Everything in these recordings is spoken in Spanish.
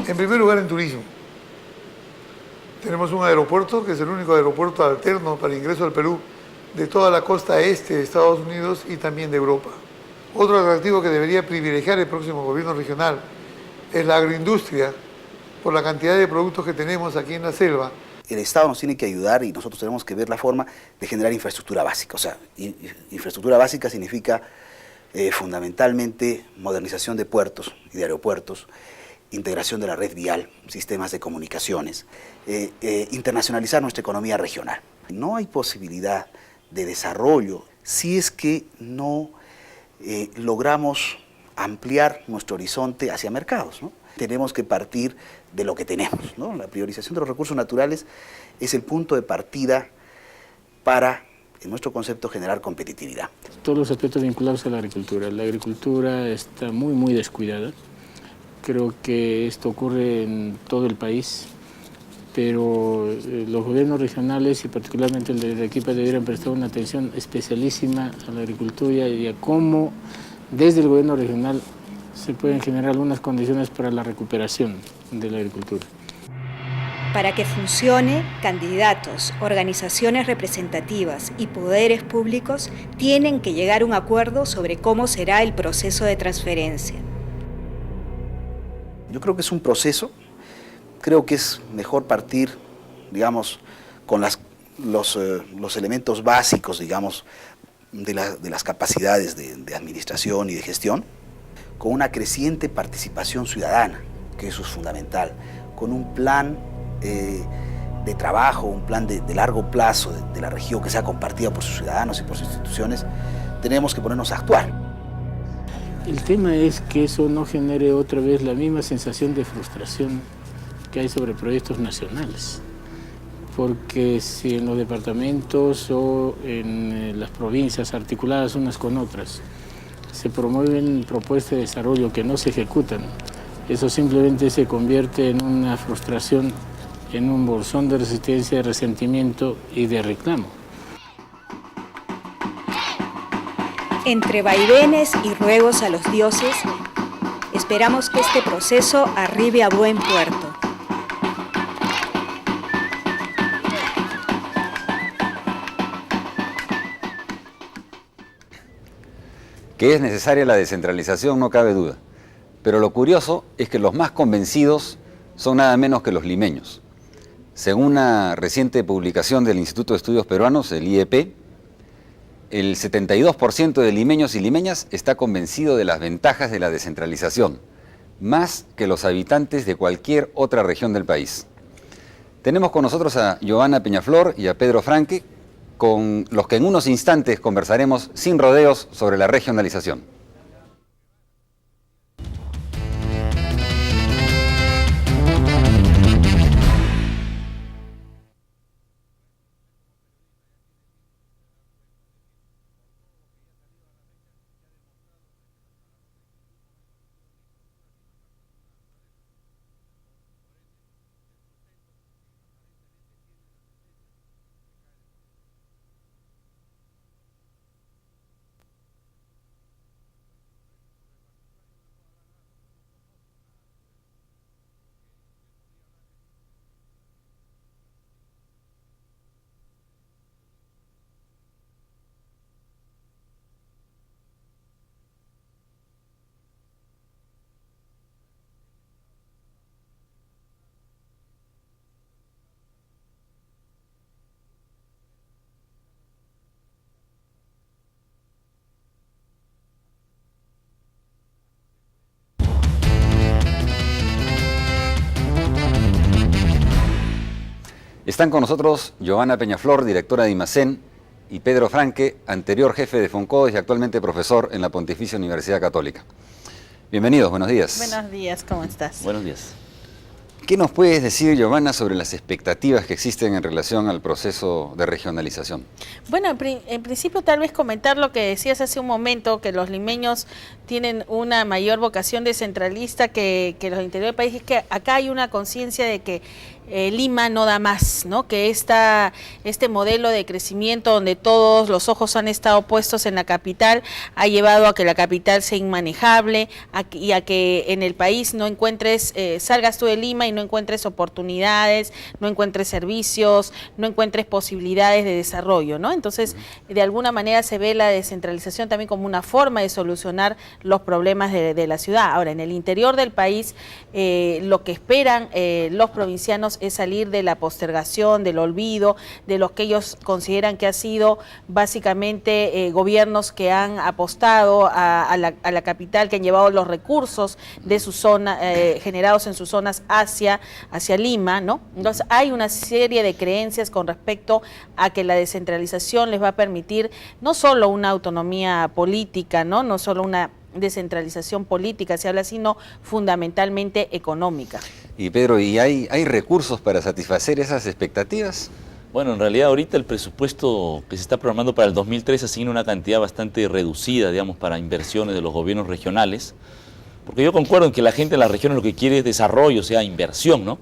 En primer lugar, en turismo. Tenemos un aeropuerto que es el único aeropuerto alterno para ingreso al Perú de toda la costa este de Estados Unidos y también de Europa. Otro atractivo que debería privilegiar el próximo gobierno regional es la agroindustria, por la cantidad de productos que tenemos aquí en la selva. El Estado nos tiene que ayudar y nosotros tenemos que ver la forma de generar infraestructura básica. O sea, infraestructura básica significa fundamentalmente modernización de puertos y de aeropuertos, integración de la red vial, sistemas de comunicaciones, internacionalizar nuestra economía regional. No hay posibilidad de desarrollo si es que no logramos ampliar nuestro horizonte hacia mercados, ¿no? Tenemos que partir de lo que tenemos, ¿no? La priorización de los recursos naturales es el punto de partida para, en nuestro concepto, generar competitividad. Todos los aspectos vinculados a la agricultura. La agricultura está muy descuidada. Creo que esto ocurre en todo el país, pero los gobiernos regionales y particularmente el de Arequipa deberían prestar una atención especialísima a la agricultura y a cómo desde el gobierno regional se pueden generar algunas condiciones para la recuperación de la agricultura. Para que funcione, candidatos, organizaciones representativas y poderes públicos tienen que llegar a un acuerdo sobre cómo será el proceso de transferencia. Yo creo que es un proceso, creo que es mejor partir, digamos, con los elementos básicos, digamos, de las capacidades de administración y de gestión, con una creciente participación ciudadana, que eso es fundamental, con un plan de trabajo, un plan de largo plazo de la región que sea compartida por sus ciudadanos y por sus instituciones. Tenemos que ponernos a actuar. El tema es que eso no genere otra vez la misma sensación de frustración que hay sobre proyectos nacionales. Porque si en los departamentos o en las provincias articuladas unas con otras se promueven propuestas de desarrollo que no se ejecutan, eso simplemente se convierte en una frustración, en un bolsón de resistencia, de resentimiento y de reclamo. Entre vaivenes y ruegos a los dioses, esperamos que este proceso arribe a buen puerto. Que es necesaria la descentralización, no cabe duda. Pero lo curioso es que los más convencidos son nada menos que los limeños. Según una reciente publicación del Instituto de Estudios Peruanos, el IEP, el 72% de limeños y limeñas está convencido de las ventajas de la descentralización, más que los habitantes de cualquier otra región del país. Tenemos con nosotros a Giovanna Peñaflor y a Pedro Franque, con los que en unos instantes conversaremos sin rodeos sobre la regionalización. Están con nosotros Giovanna Peñaflor, directora de IMACEN, y Pedro Franque, anterior jefe de FONCODES y actualmente profesor en la Pontificia Universidad Católica. Bienvenidos, buenos días. Buenos días, ¿cómo estás? Buenos días. ¿Qué nos puedes decir, Giovanna, sobre las expectativas que existen en relación al proceso de regionalización? Bueno, en principio tal vez comentar lo que decías hace un momento, que los limeños tienen una mayor vocación descentralista que los del interior del país, es que acá hay una conciencia de que Lima no da más, ¿no? Que este modelo de crecimiento donde todos los ojos han estado puestos en la capital ha llevado a que la capital sea inmanejable y a que en el país no encuentres, salgas tú de Lima y no encuentres oportunidades, no encuentres servicios, no encuentres posibilidades de desarrollo, ¿no? Entonces, de alguna manera se ve la descentralización también como una forma de solucionar los problemas de la ciudad. Ahora, en el interior del país, lo que esperan los provincianos es salir de la postergación, del olvido, de lo que ellos consideran que ha sido básicamente gobiernos que han apostado a la capital, que han llevado los recursos de su zona, generados en sus zonas hacia Lima, ¿no? Entonces hay una serie de creencias con respecto a que la descentralización les va a permitir no solo una autonomía política, no solo una descentralización política, se habla, sino fundamentalmente económica. Y Pedro, ¿y hay recursos para satisfacer esas expectativas? Bueno, en realidad ahorita el presupuesto que se está programando para el 2013 asigna una cantidad bastante reducida, digamos, para inversiones de los gobiernos regionales, porque yo concuerdo en que la gente en las regiones lo que quiere es desarrollo, o sea, inversión, ¿no?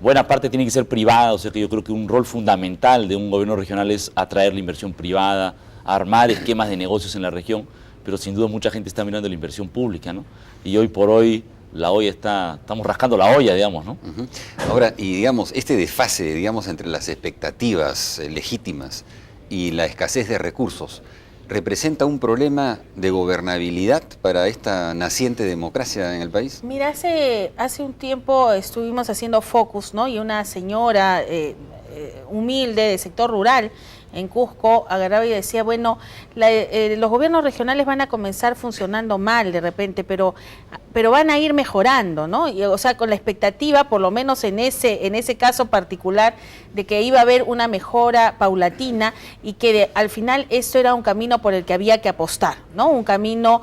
Buena parte tiene que ser privada, o sea que yo creo que un rol fundamental de un gobierno regional es atraer la inversión privada, armar esquemas de negocios en la región, pero sin duda mucha gente está mirando la inversión pública, ¿no? Y hoy por hoy la olla estamos rascando la olla, digamos, ¿no? Ahora, y digamos, este desfase, digamos, entre las expectativas legítimas y la escasez de recursos, ¿representa un problema de gobernabilidad para esta naciente democracia en el país? Mira, hace un tiempo estuvimos haciendo focus, ¿no? Y una señora humilde de sector rural en Cusco agarraba y decía, bueno, los gobiernos regionales van a comenzar funcionando mal de repente, pero van a ir mejorando, ¿no? Y, o sea, con la expectativa, por lo menos en ese caso particular, de que iba a haber una mejora paulatina y que al final esto era un camino por el que había que apostar, ¿no? Un camino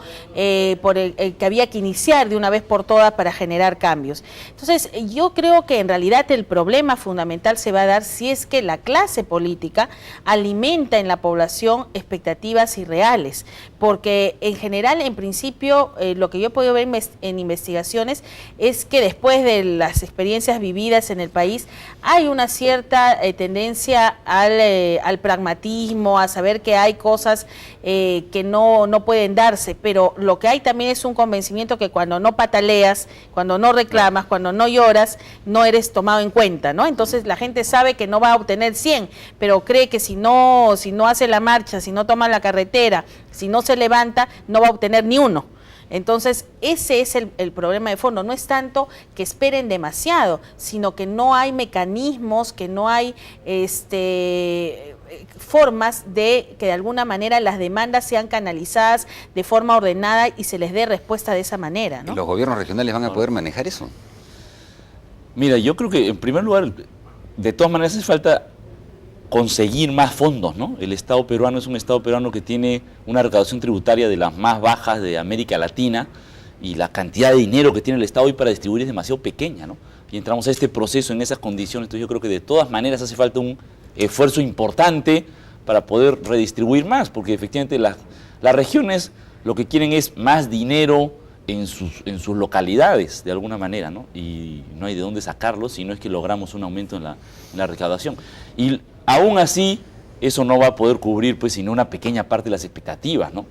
por el que había que iniciar de una vez por todas para generar cambios. Entonces, yo creo que en realidad el problema fundamental se va a dar si es que la clase política alimenta en la población expectativas irreales, porque en general, en principio, lo que yo he podido ver en investigaciones es que después de las experiencias vividas en el país hay una cierta tendencia al pragmatismo, a saber que hay cosas que no pueden darse, pero lo que hay también es un convencimiento que cuando no pataleas, cuando no reclamas, cuando no lloras, no eres tomado en cuenta, ¿no? Entonces la gente sabe que no va a obtener 100, pero cree que si no hace la marcha, si no toma la carretera, si no se levanta, no va a obtener ni uno. Entonces, ese es el problema de fondo. No es tanto que esperen demasiado, sino que no hay mecanismos, que no hay formas de que de alguna manera las demandas sean canalizadas de forma ordenada y se les dé respuesta de esa manera, ¿no? ¿Los gobiernos regionales van a poder manejar eso? Mira, yo creo que en primer lugar, de todas maneras hace falta conseguir más fondos, ¿no? El Estado peruano es un Estado peruano que tiene una recaudación tributaria de las más bajas de América Latina y la cantidad de dinero que tiene el Estado hoy para distribuir es demasiado pequeña, ¿no? Y entramos a este proceso en esas condiciones, entonces yo creo que de todas maneras hace falta un esfuerzo importante para poder redistribuir más, porque efectivamente las regiones lo que quieren es más dinero en sus localidades, de alguna manera, ¿no? Y no hay de dónde sacarlo si no es que logramos un aumento en la recaudación. Y aún así, eso no va a poder cubrir, pues, sino una pequeña parte de las expectativas, ¿no?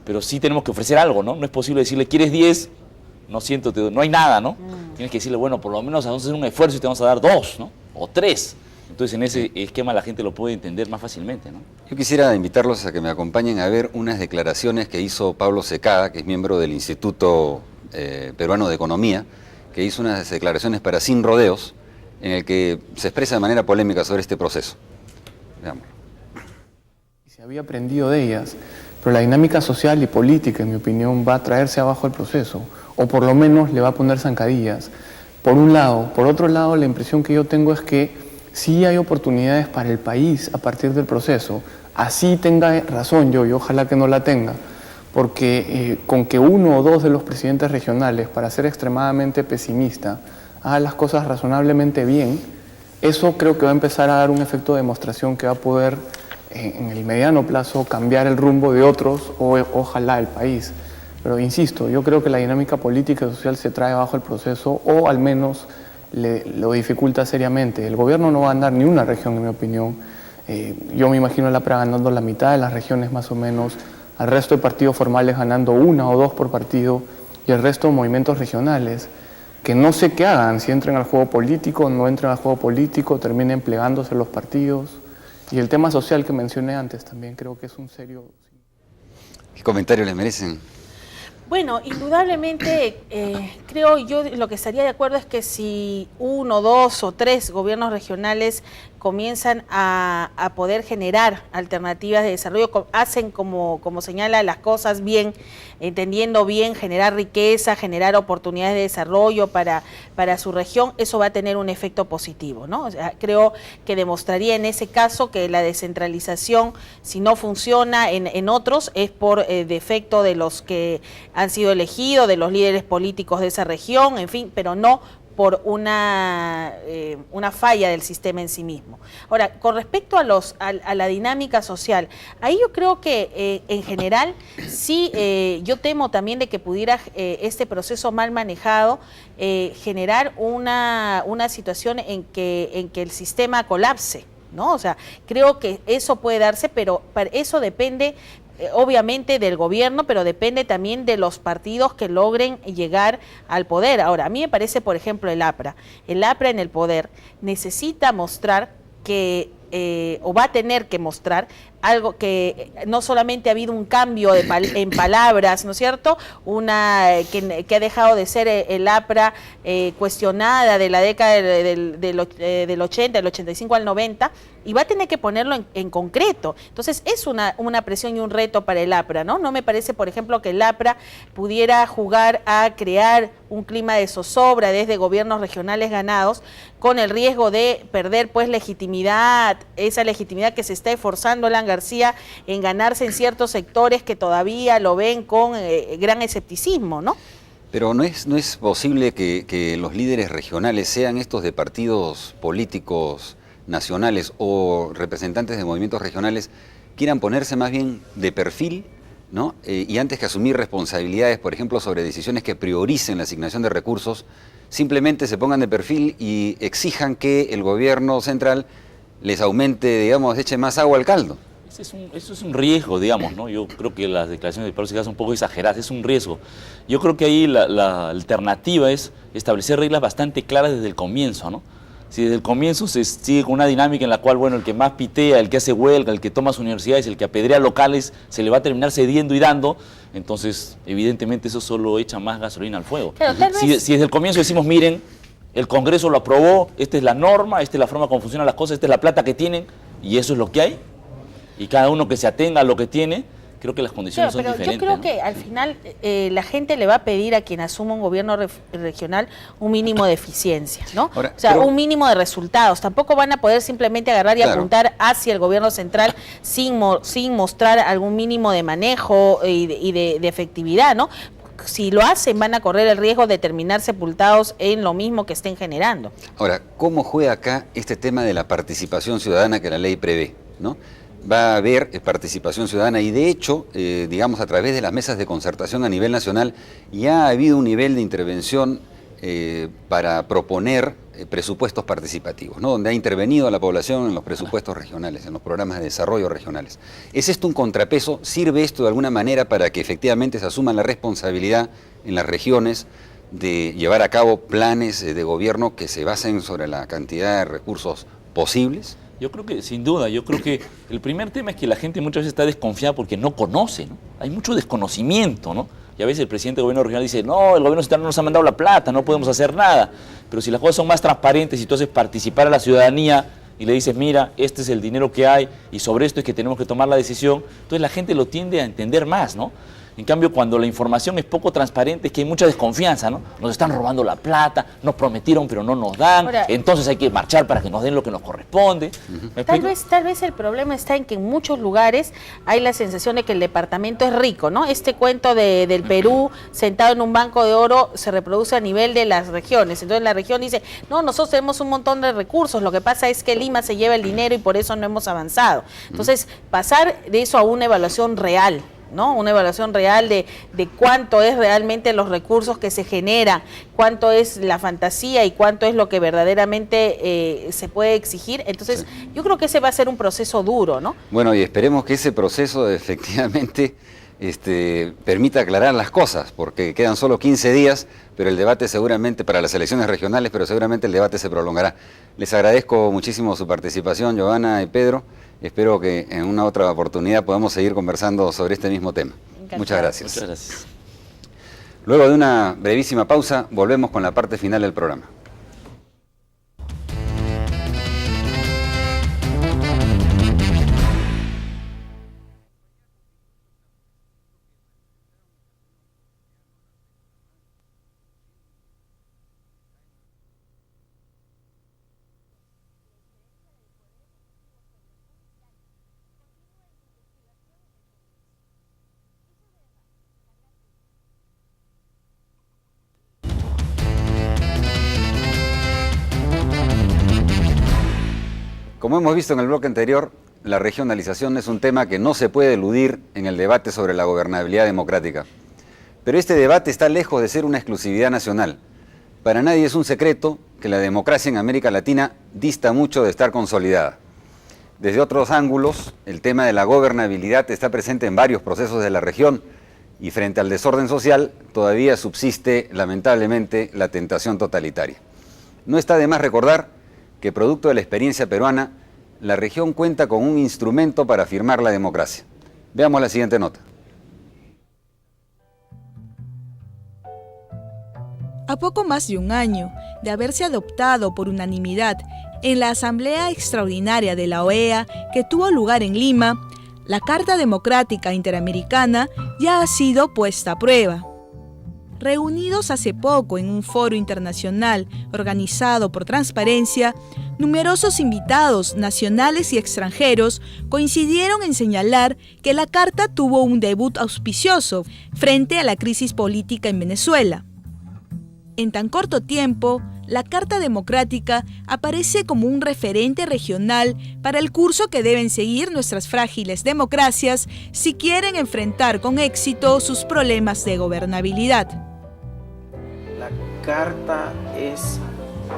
Pero sí tenemos que ofrecer algo, ¿no? No es posible decirle, ¿quieres 10? No siento, no hay nada, ¿no? Tienes que decirle, bueno, por lo menos vamos a hacer un esfuerzo y te vamos a dar 2, ¿no? O 3. Entonces, en ese esquema la gente lo puede entender más fácilmente, ¿no? Yo quisiera invitarlos a que me acompañen a ver unas declaraciones que hizo Pablo Secada, que es miembro del Instituto Peruano de Economía, que hizo unas declaraciones para Sin Rodeos, en el que se expresa de manera polémica sobre este proceso. Veamos. Se había aprendido de ellas, pero la dinámica social y política, en mi opinión, va a traerse abajo el proceso, o por lo menos le va a poner zancadillas. Por un lado. Por otro lado, la impresión que yo tengo es que sí hay oportunidades para el país a partir del proceso. Así tenga razón yo, y ojalá que no la tenga, porque con que uno o dos de los presidentes regionales, para ser extremadamente pesimista, haga las cosas razonablemente bien, eso creo que va a empezar a dar un efecto de demostración que va a poder, en el mediano plazo, cambiar el rumbo de otros o ojalá el país. Pero insisto, yo creo que la dinámica política y social se trae bajo el proceso, o al menos lo dificulta seriamente. El gobierno no va a andar ni una región, en mi opinión. Yo me imagino el APRA ganando la mitad de las regiones más o menos, al resto de partidos formales ganando 1 o 2 por partido, y el resto de movimientos regionales, que no sé qué hagan, si entren al juego político, no entren al juego político, terminen plegándose los partidos. Y el tema social que mencioné antes también creo que es un serio... ¿Qué comentario les merecen? Bueno, indudablemente creo yo lo que estaría de acuerdo es que si 1, 2 o 3 gobiernos regionales comienzan a poder generar alternativas de desarrollo, hacen como señala las cosas bien, entendiendo bien, generar riqueza, generar oportunidades de desarrollo para su región, eso va a tener un efecto positivo, ¿no? O sea, creo que demostraría en ese caso que la descentralización, si no funciona en otros, es por defecto de los que han sido elegidos, de los líderes políticos de esa región, en fin, pero no por una falla del sistema en sí mismo. Ahora, con respecto a la dinámica social, ahí yo creo que en general sí, yo temo también de que pudiera este proceso mal manejado generar una situación en que el sistema colapse, ¿no? O sea, creo que eso puede darse, pero eso depende obviamente del gobierno, pero depende también de los partidos que logren llegar al poder. Ahora, a mí me parece, por ejemplo, el APRA en el poder necesita mostrar que, o va a tener que mostrar algo que no solamente ha habido un cambio en palabras, ¿no es cierto? Que ha dejado de ser el APRA cuestionada de la década del 80, del 85 al 90, y va a tener que ponerlo en concreto. Entonces es una presión y un reto para el APRA, ¿no? No me parece, por ejemplo, que el APRA pudiera jugar a crear un clima de zozobra desde gobiernos regionales ganados, con el riesgo de perder pues legitimidad, esa legitimidad que se está esforzando Alan García en ganarse en ciertos sectores que todavía lo ven con gran escepticismo, ¿no? Pero no es posible que los líderes regionales sean estos de partidos políticos nacionales o representantes de movimientos regionales quieran ponerse más bien de perfil, ¿no? Y antes que asumir responsabilidades, por ejemplo, sobre decisiones que prioricen la asignación de recursos, simplemente se pongan de perfil y exijan que el gobierno central les aumente, digamos, eche más agua al caldo. Eso es un riesgo, digamos, ¿no? Yo creo que las declaraciones de Pablo Segaza son un poco exageradas, es un riesgo. Yo creo que ahí la alternativa es establecer reglas bastante claras desde el comienzo, ¿no? Si desde el comienzo se sigue con una dinámica en la cual, bueno, el que más pitea, el que hace huelga, el que toma sus universidades, el que apedrea locales, se le va a terminar cediendo y dando, entonces evidentemente eso solo echa más gasolina al fuego. Claro, si desde el comienzo decimos, miren, el Congreso lo aprobó, esta es la norma, esta es la forma como funcionan las cosas, esta es la plata que tienen y eso es lo que hay, y cada uno que se atenga a lo que tiene, creo que las condiciones son diferentes. Yo creo, ¿no? que al final la gente le va a pedir a quien asuma un gobierno regional un mínimo de eficiencia, ¿no? Ahora, o sea, un mínimo de resultados. Tampoco van a poder simplemente agarrar y apuntar hacia el gobierno central sin mostrar algún mínimo de manejo y de efectividad, ¿no? Si lo hacen, van a correr el riesgo de terminar sepultados en lo mismo que estén generando. Ahora, ¿cómo juega acá este tema de la participación ciudadana que la ley prevé, ¿no? Va a haber participación ciudadana y de hecho, digamos, a través de las mesas de concertación a nivel nacional ya ha habido un nivel de intervención para proponer presupuestos participativos, ¿no? Donde ha intervenido la población en los presupuestos regionales, en los programas de desarrollo regionales. ¿Es esto un contrapeso? ¿Sirve esto de alguna manera para que efectivamente se asuma la responsabilidad en las regiones de llevar a cabo planes de gobierno que se basen sobre la cantidad de recursos posibles? Yo creo que, sin duda, yo creo que el primer tema es que la gente muchas veces está desconfiada porque no conoce, ¿no? Hay mucho desconocimiento, ¿no? Y a veces el presidente del gobierno regional dice, no, el gobierno central no nos ha mandado la plata, no podemos hacer nada. Pero si las cosas son más transparentes y tú haces participar a la ciudadanía y le dices, mira, este es el dinero que hay y sobre esto es que tenemos que tomar la decisión, entonces la gente lo tiende a entender más, ¿no? En cambio, cuando la información es poco transparente, es que hay mucha desconfianza, ¿no? Nos están robando la plata, nos prometieron pero no nos dan, ahora, entonces hay que marchar para que nos den lo que nos corresponde. Tal vez el problema está en que en muchos lugares hay la sensación de que el departamento es rico, ¿no? Este cuento del Perú sentado en un banco de oro se reproduce a nivel de las regiones. Entonces la región dice, no, nosotros tenemos un montón de recursos, lo que pasa es que Lima se lleva el dinero y por eso no hemos avanzado. Entonces, pasar de eso a una evaluación real, ¿no? Una evaluación real de cuánto es realmente los recursos que se generan, cuánto es la fantasía y cuánto es lo que verdaderamente se puede exigir. Entonces, sí, yo creo que ese va a ser un proceso duro, ¿no? Bueno, y esperemos que ese proceso efectivamente permita aclarar las cosas, porque quedan solo 15 días, pero el debate seguramente, para las elecciones regionales, pero seguramente el debate se prolongará. Les agradezco muchísimo su participación, Giovanna y Pedro. Espero que en una otra oportunidad podamos seguir conversando sobre este mismo tema. Muchas gracias. Muchas gracias. Luego de una brevísima pausa, volvemos con la parte final del programa. Como hemos visto en el bloque anterior, la regionalización es un tema que no se puede eludir en el debate sobre la gobernabilidad democrática. Pero este debate está lejos de ser una exclusividad nacional. Para nadie es un secreto que la democracia en América Latina dista mucho de estar consolidada. Desde otros ángulos, el tema de la gobernabilidad está presente en varios procesos de la región y frente al desorden social todavía subsiste, lamentablemente, la tentación totalitaria. No está de más recordar que producto de la experiencia peruana, la región cuenta con un instrumento para afirmar la democracia. Veamos la siguiente nota. A poco más de un año de haberse adoptado por unanimidad en la Asamblea Extraordinaria de la OEA que tuvo lugar en Lima, la Carta Democrática Interamericana ya ha sido puesta a prueba. Reunidos hace poco en un foro internacional organizado por Transparencia, numerosos invitados nacionales y extranjeros coincidieron en señalar que la Carta tuvo un debut auspicioso frente a la crisis política en Venezuela. En tan corto tiempo, la Carta Democrática aparece como un referente regional para el curso que deben seguir nuestras frágiles democracias si quieren enfrentar con éxito sus problemas de gobernabilidad. La Carta es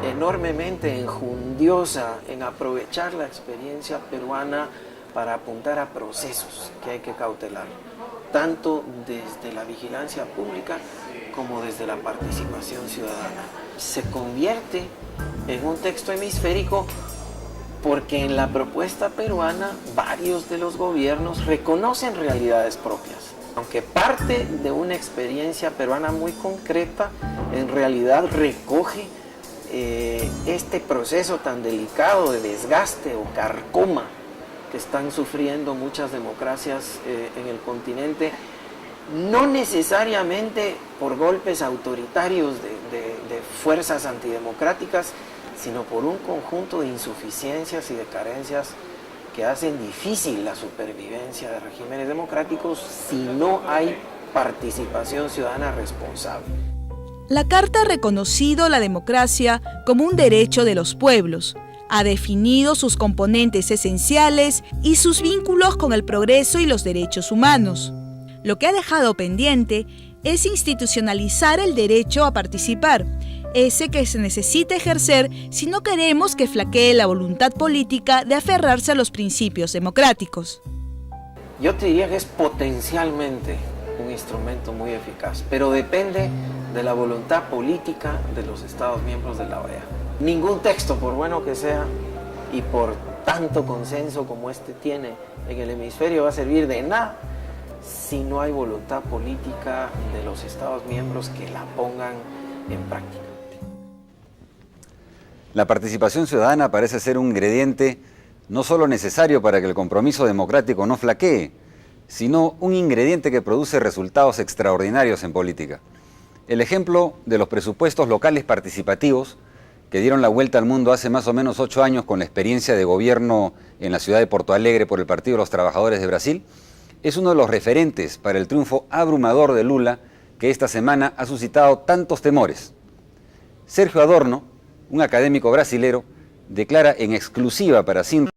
enormemente enjundiosa en aprovechar la experiencia peruana para apuntar a procesos que hay que cautelar, tanto desde la vigilancia pública como desde la participación ciudadana. Se convierte en un texto hemisférico porque en la propuesta peruana varios de los gobiernos reconocen realidades propias. Aunque parte de una experiencia peruana muy concreta, en realidad recoge este proceso tan delicado de desgaste o carcoma que están sufriendo muchas democracias en el continente, no necesariamente por golpes autoritarios de fuerzas antidemocráticas, sino por un conjunto de insuficiencias y de carencias que hacen difícil la supervivencia de regímenes democráticos si no hay participación ciudadana responsable. La Carta ha reconocido la democracia como un derecho de los pueblos, ha definido sus componentes esenciales y sus vínculos con el progreso y los derechos humanos. Lo que ha dejado pendiente es institucionalizar el derecho a participar, ese que se necesita ejercer si no queremos que flaquee la voluntad política de aferrarse a los principios democráticos. Yo te diría que es potencialmente un instrumento muy eficaz, pero depende de la voluntad política de los Estados miembros de la OEA. Ningún texto, por bueno que sea, y por tanto consenso como este tiene en el hemisferio, va a servir de nada si no hay voluntad política de los Estados miembros que la pongan en práctica. La participación ciudadana parece ser un ingrediente no solo necesario para que el compromiso democrático no flaquee, sino un ingrediente que produce resultados extraordinarios en política. El ejemplo de los presupuestos locales participativos que dieron la vuelta al mundo hace más o menos 8 años con la experiencia de gobierno en la ciudad de Porto Alegre por el Partido de los Trabajadores de Brasil, es uno de los referentes para el triunfo abrumador de Lula que esta semana ha suscitado tantos temores. Sergio Adorno, un académico brasilero, declara en exclusiva para Sin